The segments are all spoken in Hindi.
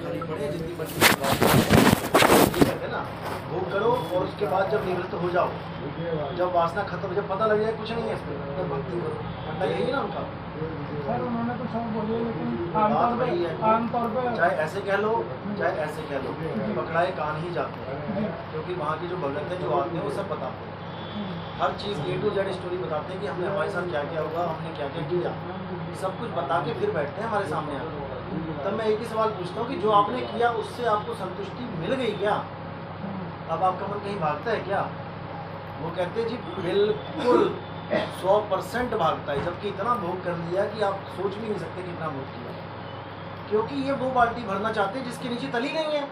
खाली पड़े जितनी मर्जी की बात है ना, भोग करो और उसके बाद जब निवृत्त हो जाओ, जब वासना खत्म, जब पता लग जाए कुछ नहीं है इसमें, तब भक्ति करो। पता यही है ना उनका। सर उन्होंने तो सब बोले, लेकिन बात वही है, आमतौर पर चाहे ऐसे कह लो चाहे ऐसे कह लो, पकड़ाए कान ही जाते हैं, क्योंकि वहाँ के जो भगत हैं जो आते हैं वो सब बताते हैं, हर चीज़ A to Z स्टोरी बताते हैं कि हमने हमारे साथ क्या क्या हुआ, हमने क्या क्या किया, सब कुछ बता के फिर बैठते हैं हमारे सामने आकर। तब मैं एक ही सवाल पूछता हूँ कि जो आपने किया उससे आपको संतुष्टि मिल गई क्या? अब आपका मन कहीं भागता है क्या? वो कहते हैं जी बिल्कुल 100% भागता है, जबकि इतना भोग कर लिया कि आप सोच भी नहीं सकते कितना भोग किया, क्योंकि ये वो बाल्टी भरना चाहते हैं जिसके नीचे तली नहीं है।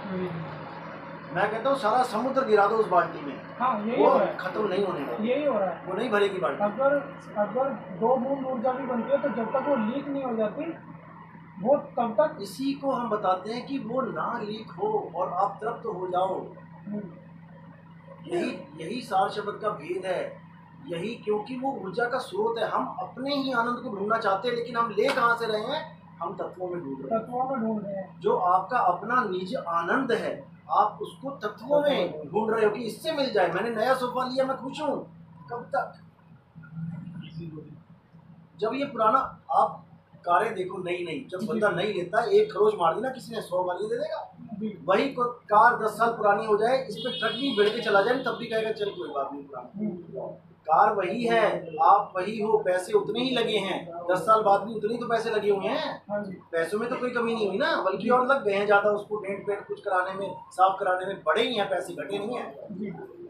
मैं कहता हूँ सारा समुद्र गिरा दो उस बाल्टी में, हाँ, यही वो हो रहा है, खत्म नहीं होने का, यही हो रहा है। वो नहीं भरेगी बाल्टी। अगर 2 बूंद ऊर्जा भी बनती है तो जब तक वो लीक नहीं हो जाती वो तब तक, इसी को हम बताते हैं कि वो ना लीक हो और आप तृप्त हो जाओ। यही सार शब्द का भेद है, यही, क्योंकि वो ऊर्जा का स्रोत है। हम अपने ही आनंद को ढूंढना चाहते हैं, लेकिन हम ले कहाँ से रहे हैं? हम तत्वों में ढूंढ रहे हैं। जो आपका अपना निज आनंद है, आप उसको तत्वों में ढूंढ रहे हो कि इससे मिल जाए। मैंने नया सोफा लिया, मैं खुश हूँ। कब तक? जब ये पुराना, आप कारें देखो नई, जब बंदा नहीं लेता, एक खरोच मार दी ना किसी ने, 100 वाली दे देगा। वही कार 10 साल पुरानी हो जाए, इस पे ट्रक भी भिड़ के चला जाए, तब भी कहेगा चल कोई बात नहीं, पुरानी कार वही है, आप वही हो, पैसे उतने ही लगे हैं, 10 साल बाद भी उतने ही तो पैसे लगे हुए हैं। पैसों में तो कोई कमी नहीं हुई ना, बल्कि और लग गए हैं ज़्यादा, उसको डेंट पेंट कुछ कराने में, साफ कराने में बड़े ही हैं पैसे, घटे नहीं हैं।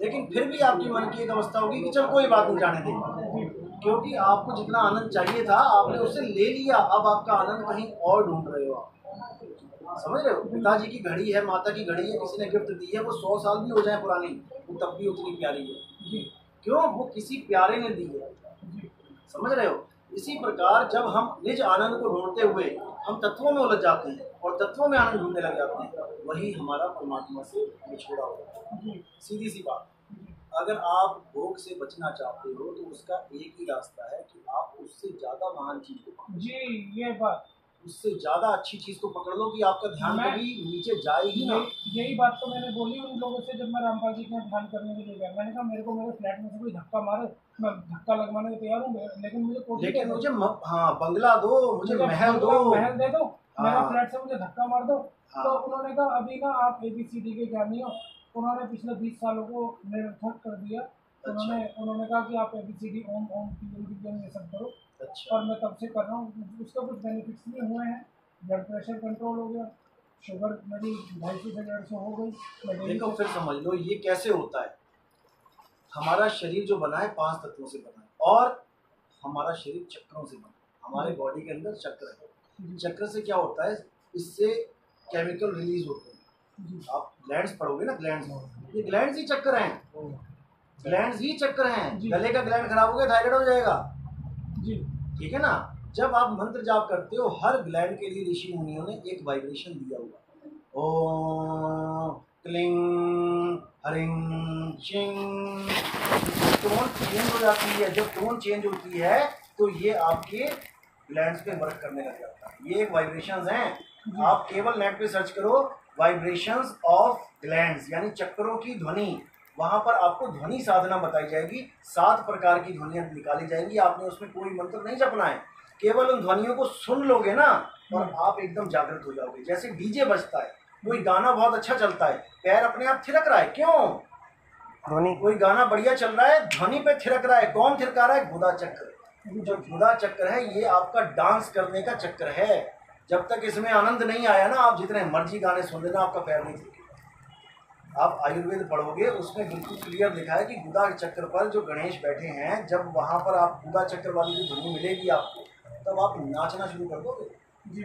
लेकिन फिर भी आपकी मन की एक अवस्था होगी कि चल कोई बात नहीं, जाने देंगे, क्योंकि आपको जितना आनंद चाहिए था आपने उससे ले लिया। अब आपका आनंद कहीं और ढूंढ रहे हो आप, समझ रहे हो? पिताजी की घड़ी है, माता की घड़ी है, किसी ने गिफ्ट दी है, वो 100 साल भी हो जाए पुरानी, वो तब भी उतनी प्यारी है। क्यों? वो किसी प्यारे ने दी है, समझ रहे हो? इसी प्रकार जब हम निज आनंद को ढूंढते हुए हम तत्वों में उलझ जाते हैं और तत्वों में आनंद ढूंढने लग जाते हैं, वही हमारा परमात्मा से बिछोड़ा होता है। सीधी सी बात, अगर आप भोग से बचना चाहते हो तो उसका एक ही रास्ता है कि आप उससे ज्यादा महान चीज को पकड़ो। जी, ये बात, उससे ज्यादा अच्छी चीज को पकड़ लो कि आपका ध्यान कभी नीचे जाए ही ना। यही बात तो मैंने बोली उन लोगों से जब मैं रामपाल जी के यहाँ ध्यान करने के लिए गया। मैंने कहा मेरे को मेरे फ्लैट में से कोई धक्का मारे, मैं धक्का लगवाने को तैयार हूँ, लेकिन मुझे हाँ बंगला दो, मुझे महल दे दो, मेरा हाँ। फ्लैट से मुझे धक्का मार दो। हाँ। तो उन्होंने कहा अभी ना आप ABCD के ज्ञानी हो। उन्होंने पिछले 20 सालों को निरर्थक कर दिया। अच्छा। उन्होंने कहा कि आप ABCD ओम ये सब करो। अच्छा। और मैं तब से कर रहा हूँ, उसका कुछ बेनिफिट्स भी हुए हैं। ब्लड प्रेशर कंट्रोल हो गया, शुगर मेरी 250 से 150 हो गई। देखो फिर समझ लो ये कैसे होता है। हमारा शरीर जो बना है 5 तत्वों से बना है, और हमारा शरीर चक्रों से बना है। हमारे बॉडी के अंदर चक्र है। चक्र से क्या होता है? इससे केमिकल रिलीज होते हैं। आप ग्लैंड्स पढ़ोगे ना, ग्लैंड्स, ये ग्लैंड्स ही चक्र हैं, ग्लैंड्स ही चक्र हैं। गले का ग्लैंड खराब हो गया, थायराइड हो जाएगा जी, ठीक है ना? जब आप मंत्र जाप करते हो, हर ग्लैंड के लिए ऋषि मुनियों ने एक वाइब्रेशन दिया हुआ, ओम क्लिंग हरिंग चिंग। टोन चेंज हो जाती है, जब टोन चेंज होती है तो ये आपके ग्लैंड्स पे वर्क करने लग जाता है। ये एक वाइब्रेशंस हैं। आप केवल नेट पे सर्च करो वाइब्रेशंस ऑफ ग्लैंड्स, यानी चक्रों की ध्वनि, वहां पर आपको ध्वनि साधना बताई जाएगी। 7 प्रकार की ध्वनियां निकाली जाएंगी। आपने उसमें कोई मंत्र नहीं जपना है, केवल उन ध्वनियों को सुन लोगे ना और आप एकदम जागृत हो जाओगे। जैसे डीजे बजता है, कोई गाना बहुत अच्छा चलता है, पैर अपने आप थिरक रहा है, क्यों? ध्वनि। कोई गाना बढ़िया चल रहा है, ध्वनि पे थिरक रहा है। कौन थिरका रहा है? गुदा चक्र। जो गुदा चक्र है ये आपका डांस करने का चक्र है। जब तक इसमें आनंद नहीं आया ना, आप जितने मर्जी गाने सुन लेना, आपका पैर नहीं थिरकेगा। आप आयुर्वेद पढ़ोगे, उसमें बिल्कुल क्लियर लिखा है कि गुदा चक्र पर जो गणेश बैठे हैं, जब वहां पर आप गुदा चक्र वाली जो ध्वनि मिलेगी आपको, तब आप नाचना शुरू कर दोगे जी,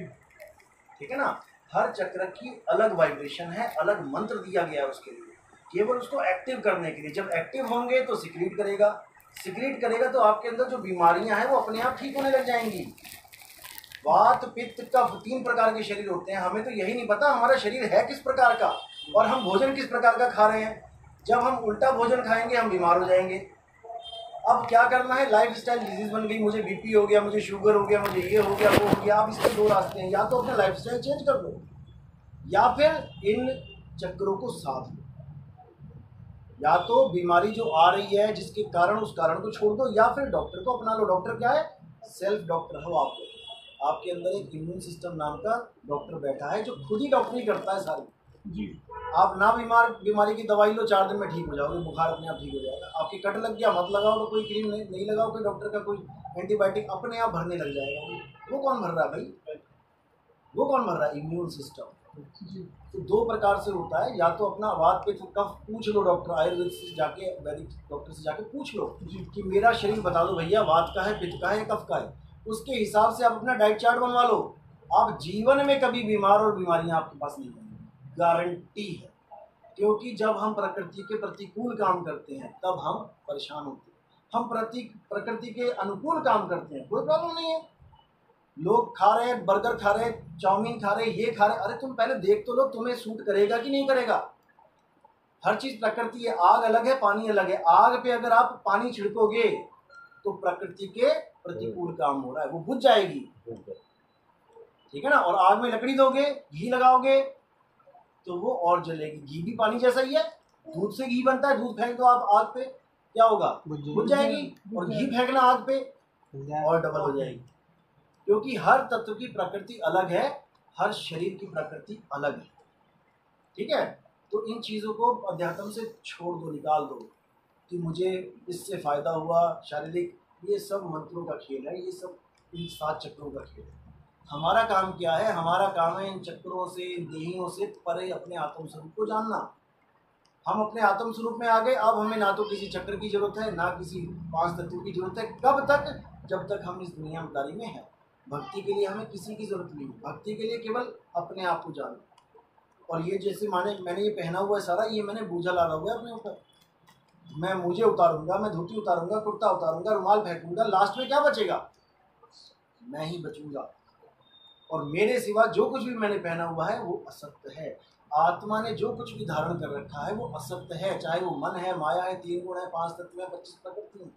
ठीक है ना? हर चक्र की अलग वाइब्रेशन है, अलग मंत्र दिया गया है उसके लिए, केवल उसको एक्टिव करने के लिए। जब एक्टिव होंगे तो सिक्रीट करेगा, सिक्रीट करेगा तो आपके अंदर जो बीमारियां हैं वो अपने आप ठीक होने लग जाएंगी। वात पित्त कफ 3 प्रकार के शरीर होते हैं। हमें तो यही नहीं पता हमारा शरीर है किस प्रकार का और हम भोजन किस प्रकार का खा रहे हैं। जब हम उल्टा भोजन खाएंगे हम बीमार हो जाएंगे। अब क्या करना है? लाइफस्टाइल डिजीज बन गई, मुझे बीपी हो गया, मुझे शुगर हो गया, मुझे ये हो गया, वो हो गया। अब इसके 2 रास्ते हैं, या तो अपना लाइफस्टाइल चेंज कर दो, या फिर इन चक्रों को साध लो। या तो बीमारी जो आ रही है जिसके कारण उस कारण को छोड़ दो, या फिर डॉक्टर को अपना लो। डॉक्टर क्या है? सेल्फ डॉक्टर हो आप लोग। आपके अंदर एक इम्यून सिस्टम नाम का डॉक्टर बैठा है जो खुद ही डॉक्टरी करता है सारी जी। आप ना बीमारी की दवाई लो, 4 दिन में ठीक हो जाओगे, बुखार अपने आप ठीक हो जाएगा। आपकी कट लग गया, मत लगाओ, तो कोई क्रीम नहीं लगाओ, कोई डॉक्टर का कोई एंटीबायोटिक, अपने आप भरने लग जाएगा। वो कौन भर रहा है भाई? वो कौन भर रहा है? Immune system. तो 2 प्रकार से होता है, या तो अपना वात पित्त कफ पूछ लो डॉक्टर, आयुर्वेद से जाके, वैदिक डॉक्टर से जाके पूछ लो कि मेरा शरीर बता दो भैया, वात का है, पित्त का है, कफ का है। उसके हिसाब से आप अपना डाइट चार्ट बनवा लो। आप जीवन में कभी बीमार और बीमारियां आपके पास नहीं होंगी, गारंटी है। क्योंकि जब हम प्रकृति के प्रतिकूल काम करते हैं तब हम परेशान होते हैं। हम प्रकृति के अनुकूल काम करते हैं, कोई प्रॉब्लम नहीं है। लोग खा रहे हैं, बर्गर खा रहे हैं, चाउमीन खा रहे हैं, ये खा रहे हैं, अरे तुम पहले देख तो लो तुम्हें सूट करेगा कि नहीं करेगा। हर चीज प्रकृति है, आग अलग है, पानी अलग है। आग पे अगर आप पानी छिड़कोगे तो प्रकृति के प्रतिकूल काम हो रहा है, वो बुझ जाएगी, ठीक है ना। और आग में लकड़ी दोगे, घी लगाओगे तो वो और जलेगी। घी भी पानी जैसा ही है, दूध से घी बनता है। दूध फेंक दो आप आग पे, क्या होगा? बुझ जाएगी। और घी फेंकना आग पे और डबल हो जाएगी। क्योंकि हर तत्व की प्रकृति अलग है, हर शरीर की प्रकृति अलग है, ठीक है। तो इन चीज़ों को अध्यात्म से छोड़ दो, निकाल दो कि मुझे इससे फ़ायदा हुआ शारीरिक। ये सब मंत्रों का खेल है, ये सब इन 7 चक्रों का खेल है। हमारा काम क्या है? हमारा काम है इन चक्रों से, इन देहियों से परे अपने आत्म स्वरूप को जानना। हम अपने आत्म स्वरूप में आ गए, अब हमें ना तो किसी चक्र की जरूरत है, ना किसी 5 तत्वों की जरूरत है। कब तक? जब तक हम इस दुनियादारी में हैं। भक्ति के लिए हमें किसी की जरूरत नहीं है। भक्ति के लिए केवल अपने आप को जानो। और ये जैसे मैंने ये पहना हुआ है सारा, ये मैंने बूझा लादा हुआ है अपने ऊपर। मैं मुझे उतारूंगा, मैं धोती उतारूंगा, कुर्ता उतारूंगा, रुमाल फेंकूंगा, लास्ट में क्या बचेगा? मैं ही बचूंगा। और मेरे सिवा जो कुछ भी मैंने पहना हुआ है वो असत्य है। आत्मा ने जो कुछ भी धारण कर रखा है वो असत्य है। चाहे वो मन है, माया है, 3 गुण है, 5 तत्व है, 25 प्रकृति है।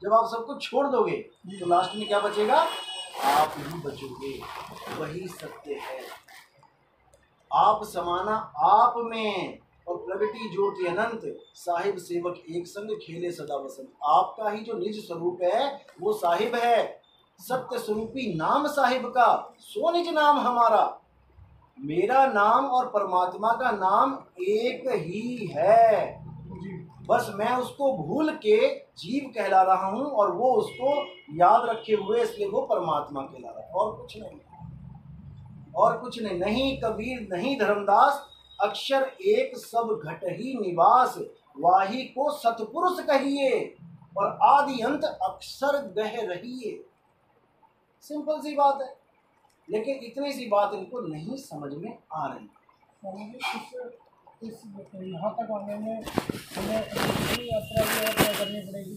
जब आप सब कुछ छोड़ दोगे तो लास्ट में क्या बचेगा? आप ही बचोगे, वही सत्य है। आप समाना आप में, और प्रगति ज्योति अनंत, साहिब सेवक एक संग, खेले सदा वसंत। आपका ही जो निज स्वरूप है वो साहिब है। सत्य स्वरूपी नाम साहिब का, सो निज नाम हमारा। मेरा नाम और परमात्मा का नाम एक ही है, बस मैं उसको भूल के जीव कहला रहा हूं और वो उसको याद रखे हुए, इसलिए वो परमात्मा कहला रहा है। और कुछ नहीं, और कुछ नहीं। नहीं कबीर नहीं धर्मदास, अक्षर एक सब घट ही निवास। वाही को सतपुरुष कहिए और आदि अंत अक्षर गह रहिए। सिंपल सी बात है, लेकिन इतनी सी बात इनको नहीं समझ में आ रही। इस यहाँ तक आने में हमें यात्रा करनी पड़ेगी।